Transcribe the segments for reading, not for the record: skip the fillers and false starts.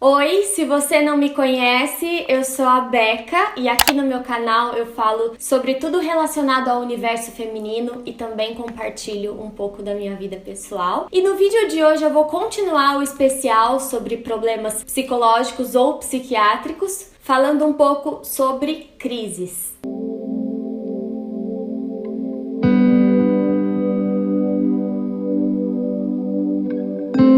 Oi, se você não me conhece, eu sou a Beca e aqui no meu canal eu falo sobre tudo relacionado ao universo feminino e também compartilho um pouco da minha vida pessoal. E no vídeo de hoje eu vou continuar o especial sobre problemas psicológicos ou psiquiátricos, falando um pouco sobre crises.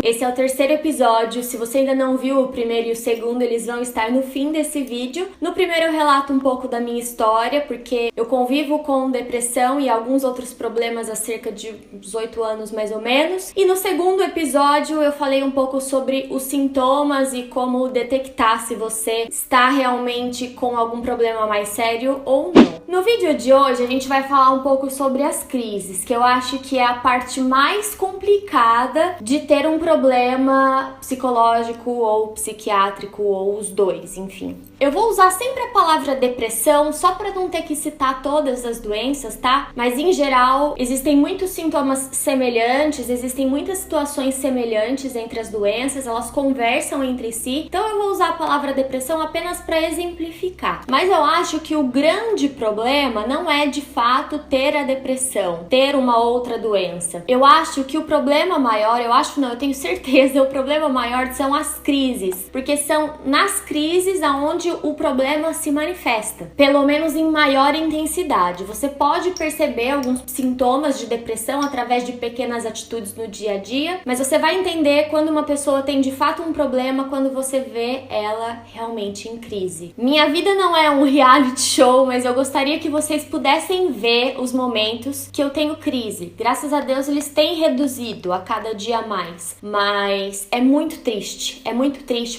Esse é o terceiro episódio. Se você ainda não viu o primeiro e o segundo, eles vão estar no fim desse vídeo. No primeiro eu relato um pouco da minha história, porque eu convivo com depressão e alguns outros problemas há cerca de 18 anos mais ou menos. E no segundo episódio eu falei um pouco sobre os sintomas e como detectar se você está realmente com algum problema mais sério ou não. No vídeo de hoje a gente vai falar um pouco sobre as crises, que eu acho que é a parte mais complicada de ter um problema psicológico ou psiquiátrico ou os dois, enfim. Eu vou usar sempre a palavra depressão só para não ter que citar todas as doenças, tá? Mas em geral existem muitos sintomas semelhantes, existem muitas situações semelhantes entre as doenças, elas conversam entre si. Então eu vou usar a palavra depressão apenas para exemplificar. Mas eu acho que o grande problema não é de fato ter a depressão, ter uma outra doença. Eu acho que o problema maior, eu tenho certeza, o problema maior são as crises, porque são nas crises aonde o problema se manifesta, pelo menos em maior intensidade. Você pode perceber alguns sintomas de depressão através de pequenas atitudes no dia a dia, mas você vai entender quando uma pessoa tem de fato um problema quando você vê ela realmente em crise. Minha vida não é um reality show, mas eu gostaria que vocês pudessem ver os momentos que eu tenho crise. Graças a Deus eles têm reduzido a cada dia mais, mas é muito triste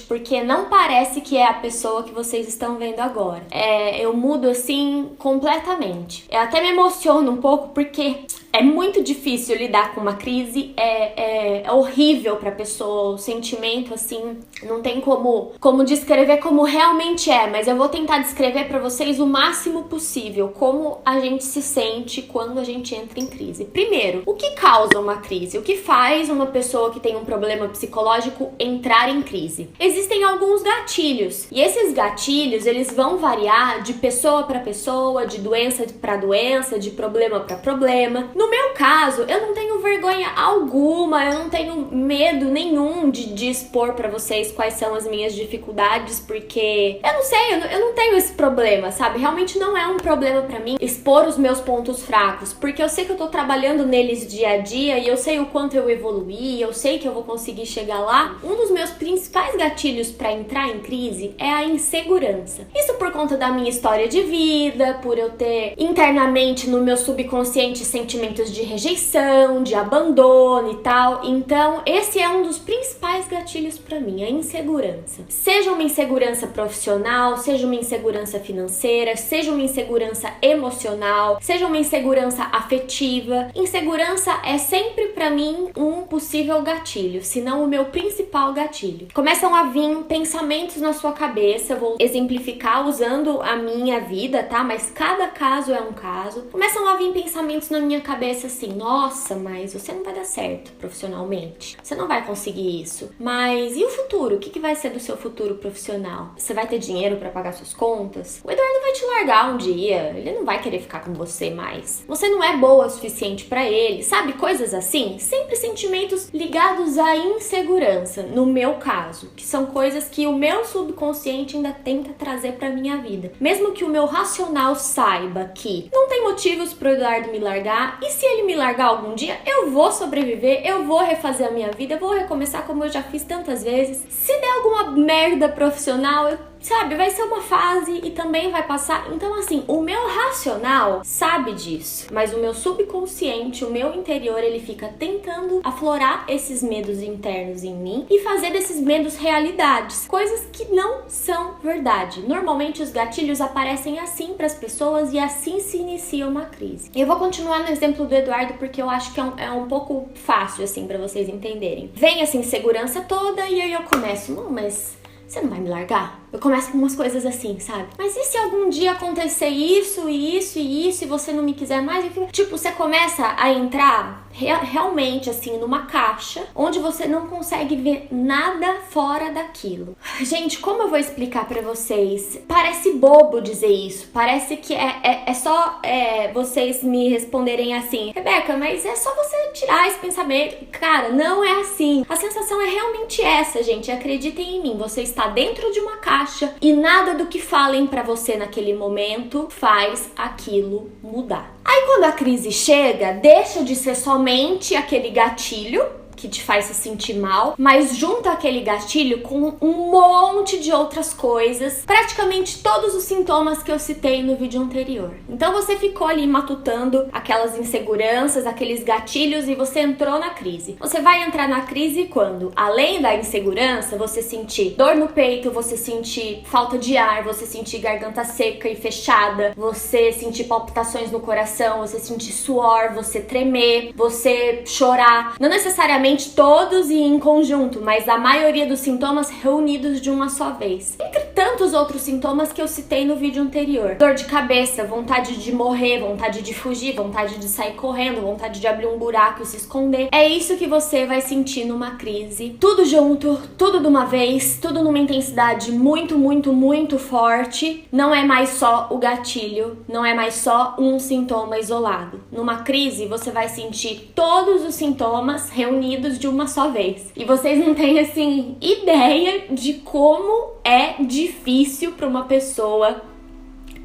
porque não parece que é a pessoa que vocês estão vendo agora. Eu mudo assim completamente. Eu até me emociono um pouco porque é muito difícil lidar com uma crise, é horrível pra pessoa, o sentimento assim, não tem como descrever como realmente é, mas eu vou tentar descrever pra vocês o máximo possível como a gente se sente quando a gente entra em crise. Primeiro, o que causa uma crise? O que faz uma pessoa que tem um problema psicológico entrar em crise? Existem alguns gatilhos, e esses gatilhos, eles vão variar de pessoa pra pessoa, de doença pra doença, de problema pra problema. No meu caso, eu não tenho vergonha alguma, eu não tenho medo nenhum de expor pra vocês quais são as minhas dificuldades, porque eu não sei, eu não tenho esse problema, sabe? Realmente não é um problema pra mim expor os meus pontos fracos, porque eu sei que eu tô trabalhando neles dia a dia e eu sei o quanto eu evoluí, eu sei que eu vou conseguir chegar lá. Um dos meus principais gatilhos pra entrar em crise é a insegurança. Isso por conta da minha história de vida, por eu ter internamente no meu subconsciente sentimentos de rejeição, de abandono e tal. Então, esse é um dos principais gatilhos pra mim, a insegurança. Seja uma insegurança profissional, seja uma insegurança financeira, seja uma insegurança emocional, seja uma insegurança afetiva. Insegurança é sempre pra mim um possível gatilho, se não o meu principal gatilho. Começam a vir pensamentos na sua cabeça, eu vou exemplificar usando a minha vida, tá? Mas cada caso é um caso. Começam a vir pensamentos na minha cabeça assim, nossa, mas você não vai dar certo profissionalmente, você não vai conseguir isso, mas e o futuro? O que vai ser do seu futuro profissional? Você vai ter dinheiro pra pagar suas contas? O Eduardo vai te largar um dia, ele não vai querer ficar com você mais, você não é boa o suficiente pra ele, sabe? Coisas assim, sempre sentimentos ligados à insegurança, no meu caso, que são coisas que o meu subconsciente ainda tenta trazer pra minha vida, mesmo que o meu racional saiba que não tem motivos pro Eduardo me largar. E se ele me largar algum dia, eu vou sobreviver, eu vou refazer a minha vida, eu vou recomeçar como eu já fiz tantas vezes. Se der alguma merda profissional, sabe, vai ser uma fase e também vai passar. Então assim, o meu racional sabe disso, mas o meu subconsciente, o meu interior, ele fica tentando aflorar esses medos internos em mim e fazer desses medos realidades, coisas que não são verdade. Normalmente os gatilhos aparecem assim para as pessoas e assim se inicia uma crise. Eu vou continuar no exemplo do Eduardo porque eu acho que é um pouco fácil assim para vocês entenderem. Vem essa insegurança toda e aí eu começo, mas você não vai me largar? Eu começo com umas coisas assim, sabe? Mas e se algum dia acontecer isso e isso e isso e você não me quiser mais? Tipo, você começa a entrar realmente assim numa caixa, onde você não consegue ver nada fora daquilo. Gente, como eu vou explicar pra vocês? Parece bobo dizer isso, parece que é só vocês me responderem assim: Rebeca, mas é só você tirar esse pensamento. Cara, não é assim. A sensação é realmente essa, gente. Acreditem em mim, você está dentro de uma caixa e nada do que falem pra você naquele momento faz aquilo mudar. Aí quando a crise chega, deixa de ser somente aquele gatilho que te faz se sentir mal, mas junta aquele gatilho com um monte de outras coisas, praticamente todos os sintomas que eu citei no vídeo anterior. Então você ficou ali matutando aquelas inseguranças, aqueles gatilhos e você entrou na crise. Você vai entrar na crise quando, além da insegurança, você sentir dor no peito, você sentir falta de ar, você sentir garganta seca e fechada, você sentir palpitações no coração, você sentir suor, você tremer, você chorar. Não necessariamente todos e em conjunto, mas a maioria dos sintomas reunidos de uma só vez. Entre tantos outros sintomas que eu citei no vídeo anterior. Dor de cabeça, vontade de morrer, vontade de fugir, vontade de sair correndo, vontade de abrir um buraco e se esconder. É isso que você vai sentir numa crise. Tudo junto, tudo de uma vez, tudo numa intensidade muito, muito, muito forte. Não é mais só o gatilho, não é mais só um sintoma isolado. Numa crise, você vai sentir todos os sintomas reunidos de uma só vez. E vocês não têm, assim, ideia de como é difícil para uma pessoa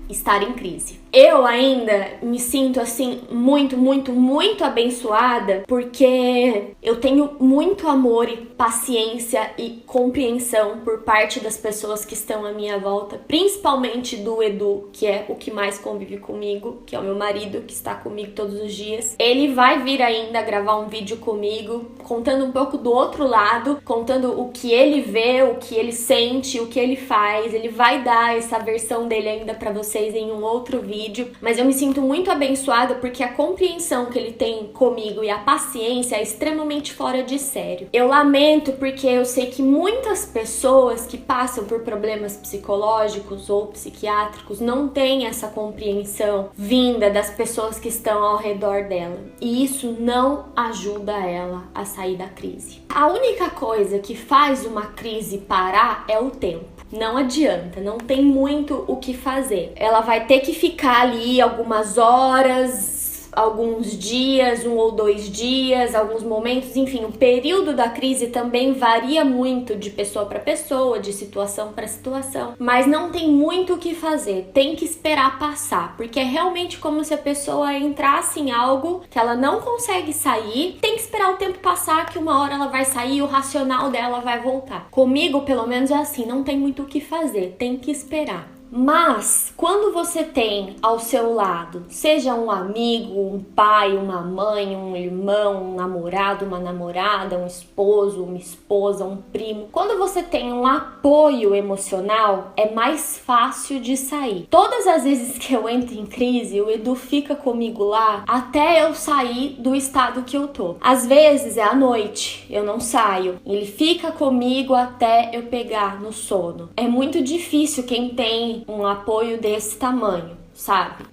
estar em crise. Eu ainda me sinto assim muito, muito, muito abençoada porque eu tenho muito amor e paciência e compreensão por parte das pessoas que estão à minha volta, principalmente do Edu, que é o que mais convive comigo, que é o meu marido, que está comigo todos os dias. Ele vai vir ainda gravar um vídeo comigo, contando um pouco do outro lado, contando o que ele vê, o que ele sente, o que ele faz. Ele vai dar essa versão dele ainda pra vocês em um outro vídeo. Mas eu me sinto muito abençoada porque a compreensão que ele tem comigo e a paciência é extremamente fora de sério. Eu lamento porque eu sei que muitas pessoas que passam por problemas psicológicos ou psiquiátricos não têm essa compreensão vinda das pessoas que estão ao redor dela. E isso não ajuda ela a sair da crise. A única coisa que faz uma crise parar é o tempo. Não adianta, não tem muito o que fazer. Ela vai ter que ficar ali algumas horas, alguns dias, 1 ou 2 dias, alguns momentos, enfim, o período da crise também varia muito de pessoa para pessoa, de situação para situação, mas não tem muito o que fazer, tem que esperar passar, porque é realmente como se a pessoa entrasse em algo que ela não consegue sair, tem que esperar o tempo passar, que uma hora ela vai sair e o racional dela vai voltar. Comigo, pelo menos, é assim, não tem muito o que fazer, tem que esperar. Mas, quando você tem ao seu lado, seja um amigo, um pai, uma mãe, um irmão, um namorado, uma namorada, um esposo, uma esposa, um primo, quando você tem um apoio emocional, é mais fácil de sair. Todas as vezes que eu entro em crise, o Edu fica comigo lá até eu sair do estado que eu tô. Às vezes é à noite, eu não saio. Ele fica comigo até eu pegar no sono. É muito difícil quem tem um apoio desse tamanho, sabe?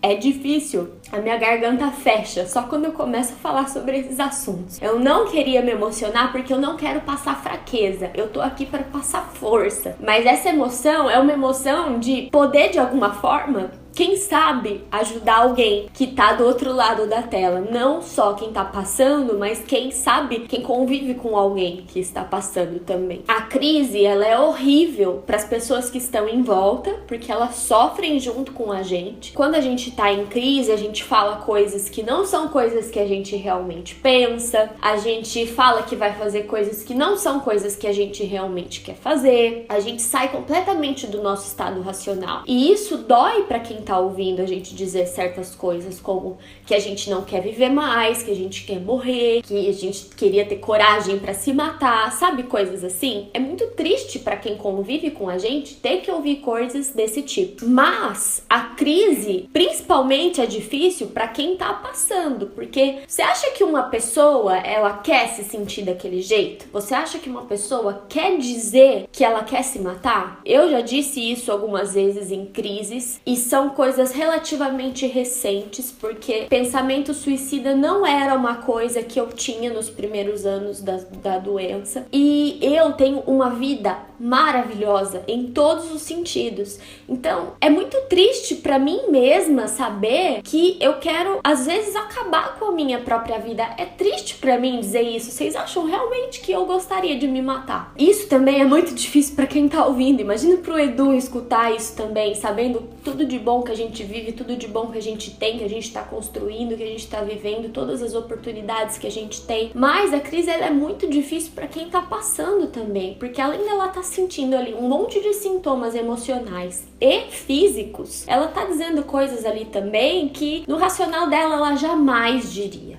É difícil. A minha garganta fecha só quando eu começo a falar sobre esses assuntos. Eu não queria me emocionar porque eu não quero passar fraqueza. Eu tô aqui para passar força. Mas essa emoção é uma emoção de poder, de alguma forma, quem sabe ajudar alguém que tá do outro lado da tela. Não só quem tá passando, mas quem sabe, quem convive com alguém que está passando também. A crise, ela é horrível para as pessoas que estão em volta, porque elas sofrem junto com a gente. Quando a gente tá em crise, a gente fala coisas que não são coisas que a gente realmente pensa. A gente fala que vai fazer coisas que não são coisas que a gente realmente quer fazer. A gente sai completamente do nosso estado racional. E isso dói para quem tá ouvindo a gente dizer certas coisas, como que a gente não quer viver mais, que a gente quer morrer, que a gente queria ter coragem pra se matar, sabe? Coisas assim. É muito triste pra quem convive com a gente ter que ouvir coisas desse tipo. Mas a crise, principalmente, é difícil pra quem tá passando, porque você acha que uma pessoa, ela quer se sentir daquele jeito? Você acha que uma pessoa quer dizer que ela quer se matar? Eu já disse isso algumas vezes em crises, e são coisas relativamente recentes, porque pensamento suicida não era uma coisa que eu tinha nos primeiros anos da doença. E eu tenho uma vida maravilhosa em todos os sentidos. Então, é muito triste pra mim mesma saber que eu quero, às vezes, acabar com a minha própria vida. É triste pra mim dizer isso. Vocês acham realmente que eu gostaria de me matar? Isso também é muito difícil pra quem tá ouvindo. Imagina pro Edu escutar isso também, sabendo tudo de bom que a gente vive, tudo de bom que a gente tem, que a gente tá construindo, que a gente tá vivendo, todas as oportunidades que a gente tem. Mas a crise, ela é muito difícil pra quem tá passando também, porque além dela tá sentindo ali um monte de sintomas emocionais e físicos, ela tá dizendo coisas ali também que no racional dela ela jamais diria.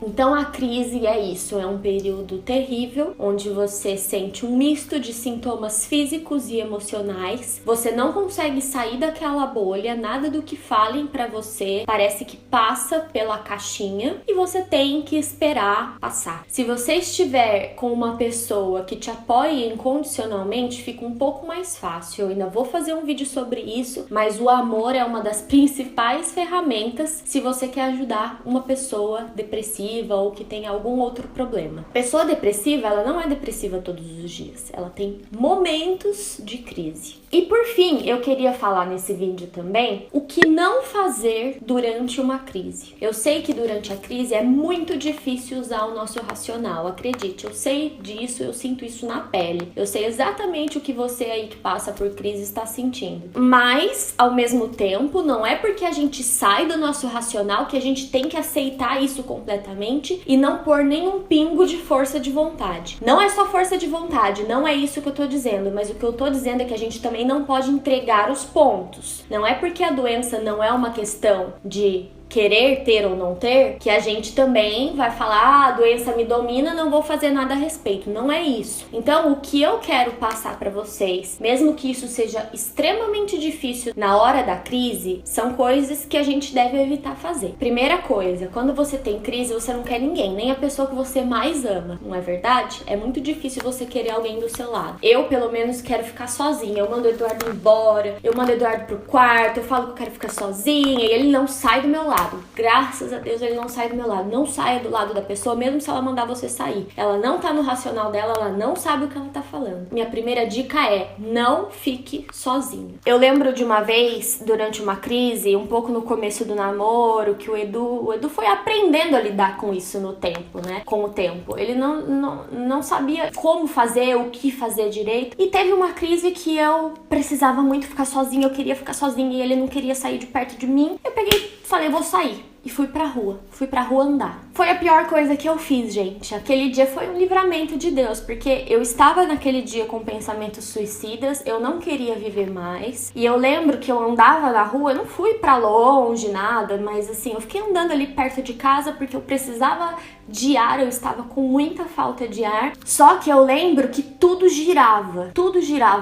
Então a crise é isso, é um período terrível, onde você sente um misto de sintomas físicos e emocionais, você não consegue sair daquela bolha, nada do que falem pra você parece que passa pela caixinha e você tem que esperar passar. Se você estiver com uma pessoa que te apoie incondicionalmente, fica um pouco mais fácil. Eu ainda vou fazer um vídeo sobre isso, mas o amor é uma das principais ferramentas se você quer ajudar uma pessoa depressiva ou que tem algum outro problema. Pessoa depressiva, ela não é depressiva todos os dias, ela tem momentos de crise. E por fim, eu queria falar nesse vídeo também o que não fazer durante uma crise. Eu sei que durante a crise é muito difícil usar o nosso racional, acredite, eu sei disso, eu sinto isso na pele. Eu sei exatamente o que você aí que passa por crise está sentindo. Mas, ao mesmo tempo, não é porque a gente sai do nosso racional que a gente tem que aceitar isso completamente e não pôr nenhum pingo de força de vontade. Não é só força de vontade, não é isso que eu tô dizendo, mas o que eu tô dizendo é que a gente também não pode entregar os pontos. Não é porque a doença não é uma questão de querer ter ou não ter, que a gente também vai falar, a doença me domina, não vou fazer nada a respeito. Não é isso. Então, o que eu quero passar pra vocês, mesmo que isso seja extremamente difícil na hora da crise, são coisas que a gente deve evitar fazer. Primeira coisa, quando você tem crise, você não quer ninguém, nem a pessoa que você mais ama, não é verdade? É muito difícil você querer alguém do seu lado. Eu, pelo menos, quero ficar sozinha. Eu mando o Eduardo embora, eu mando o Eduardo pro quarto, eu falo que eu quero ficar sozinha e ele não sai do meu lado. Graças a Deus ele não sai do meu lado. Não saia do lado da pessoa, mesmo se ela mandar você sair. Ela não tá no racional dela, ela não sabe o que ela tá falando. Minha primeira dica é: não fique sozinho. Eu lembro de uma vez, durante uma crise, um pouco no começo do namoro, que o Edu foi aprendendo a lidar com isso no tempo, né? Com o tempo. Ele não sabia como fazer, o que fazer direito. E teve uma crise que eu precisava muito ficar sozinha, eu queria ficar sozinha e ele não queria sair de perto de mim. Eu peguei, falei, vou sair. E fui pra rua andar. Foi a pior coisa que eu fiz, gente. Aquele dia foi um livramento de Deus, porque eu estava naquele dia com pensamentos suicidas, eu não queria viver mais. E eu lembro que eu andava na rua, eu não fui pra longe, nada, mas assim, eu fiquei andando ali perto de casa porque eu precisava de ar, eu estava com muita falta de ar. Só que eu lembro que tudo girava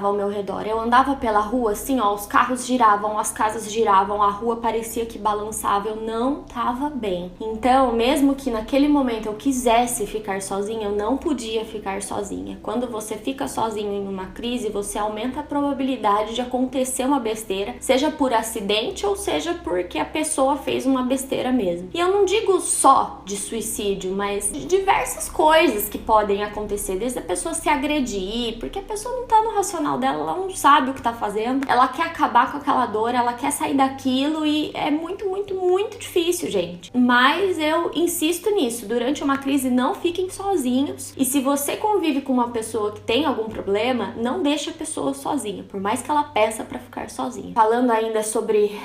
ao meu redor. Eu andava pela rua assim, ó, os carros giravam, as casas giravam, a rua parecia que balançava, eu não tava bem. Então, mesmo que naquele momento eu quisesse ficar sozinha, eu não podia ficar sozinha. Quando você fica sozinho em uma crise, você aumenta a probabilidade de acontecer uma besteira, seja por acidente ou seja porque a pessoa fez uma besteira mesmo. E eu não digo só de suicídio, mas de diversas coisas que podem acontecer, desde a pessoa se agredir, porque a pessoa não tá no racional dela, ela não sabe o que tá fazendo, ela quer acabar com aquela dor, ela quer sair daquilo e é muito difícil, gente. Mas eu insisto nisso, durante uma crise não fiquem sozinhos, e se você convive com uma pessoa que tem algum problema, não deixe a pessoa sozinha, por mais que ela peça pra ficar sozinha. Falando ainda sobre,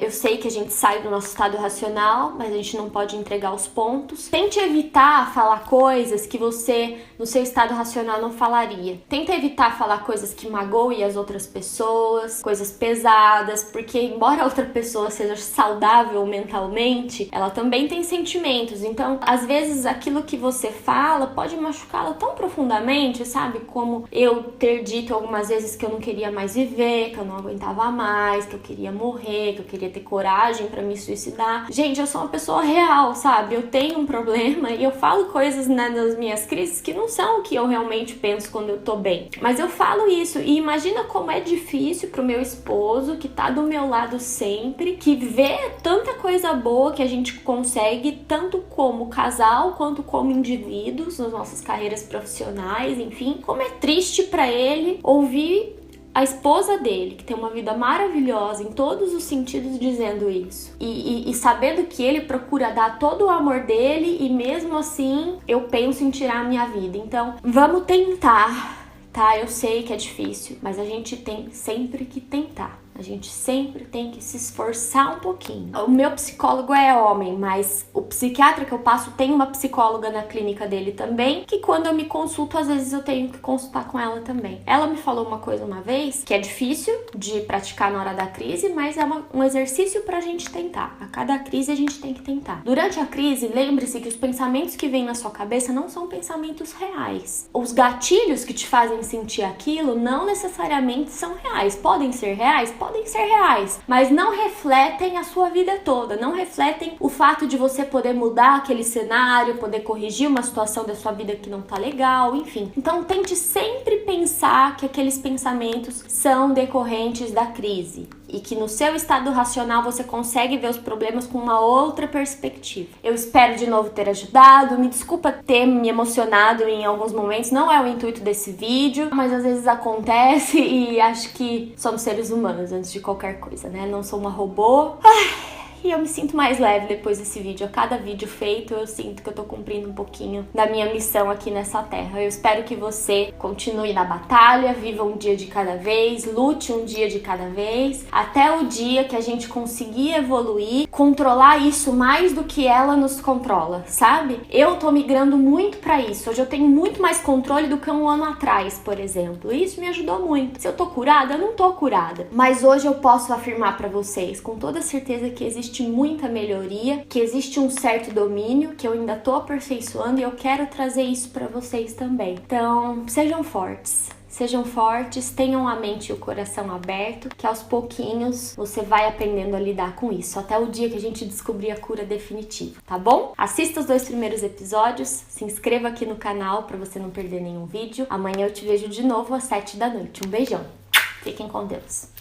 eu sei que a gente sai do nosso estado racional, mas a gente não pode entregar os pontos. Tente evitar falar coisas que você, no seu estado racional, não falaria. Tenta evitar falar coisas que magoem as outras pessoas, coisas pesadas, porque embora a outra pessoa seja saudável mentalmente, gente, ela também tem sentimentos. Então, às vezes, aquilo que você fala pode machucá-la tão profundamente, sabe? Como eu ter dito algumas vezes que eu não queria mais viver, que eu não aguentava mais, que eu queria morrer, que eu queria ter coragem pra me suicidar. Gente, eu sou uma pessoa real, sabe? Eu tenho um problema e eu falo coisas, né, nas minhas crises que não são o que eu realmente penso quando eu tô bem. Mas eu falo isso e imagina como é difícil pro meu esposo, que tá do meu lado sempre, que vê tanta coisa boa que a gente consegue, tanto como casal quanto como indivíduos nas nossas carreiras profissionais, enfim. Como é triste pra ele ouvir a esposa dele, que tem uma vida maravilhosa em todos os sentidos, dizendo isso. E sabendo que ele procura dar todo o amor dele e mesmo assim eu penso em tirar a minha vida. Então, vamos tentar, tá? Eu sei que é difícil, mas a gente tem sempre que tentar. A gente sempre tem que se esforçar um pouquinho. O meu psicólogo é homem, mas o psiquiatra que eu passo tem uma psicóloga na clínica dele também, que quando eu me consulto, às vezes eu tenho que consultar com ela também. Ela me falou uma coisa uma vez, que é difícil de praticar na hora da crise, mas é um exercício pra gente tentar. A cada crise a gente tem que tentar. Durante a crise, lembre-se que os pensamentos que vêm na sua cabeça não são pensamentos reais. Os gatilhos que te fazem sentir aquilo não necessariamente são reais. Podem ser reais? Podem ser reais, mas não refletem a sua vida toda, não refletem o fato de você poder mudar aquele cenário, poder corrigir uma situação da sua vida que não tá legal, enfim. Então tente sempre pensar que aqueles pensamentos são decorrentes da crise e que no seu estado racional você consegue ver os problemas com uma outra perspectiva. Eu espero de novo ter ajudado, me desculpa ter me emocionado em alguns momentos, não é o intuito desse vídeo, mas às vezes acontece e acho que somos seres humanos antes de qualquer coisa, né? Não sou uma robô. E eu me sinto mais leve depois desse vídeo. A cada vídeo feito, eu sinto que eu tô cumprindo um pouquinho da minha missão aqui nessa terra. Eu espero que você continue na batalha, viva um dia de cada vez, lute um dia de cada vez, até o dia que a gente conseguir evoluir, controlar isso mais do que ela nos controla, sabe? Eu tô migrando muito pra isso. Hoje eu tenho muito mais controle do que um ano atrás, por exemplo. E isso me ajudou muito. Se eu tô curada, eu não tô curada. Mas hoje eu posso afirmar pra vocês, com toda certeza, que existe muita melhoria, que existe um certo domínio que eu ainda tô aperfeiçoando e eu quero trazer isso pra vocês também. Então, sejam fortes, tenham a mente e o coração aberto, que aos pouquinhos você vai aprendendo a lidar com isso, até o dia que a gente descobrir a cura definitiva, tá bom? Assista os 2 primeiros episódios, se inscreva aqui no canal pra você não perder nenhum vídeo. Amanhã eu te vejo de novo às 7 da noite. Um beijão, fiquem com Deus.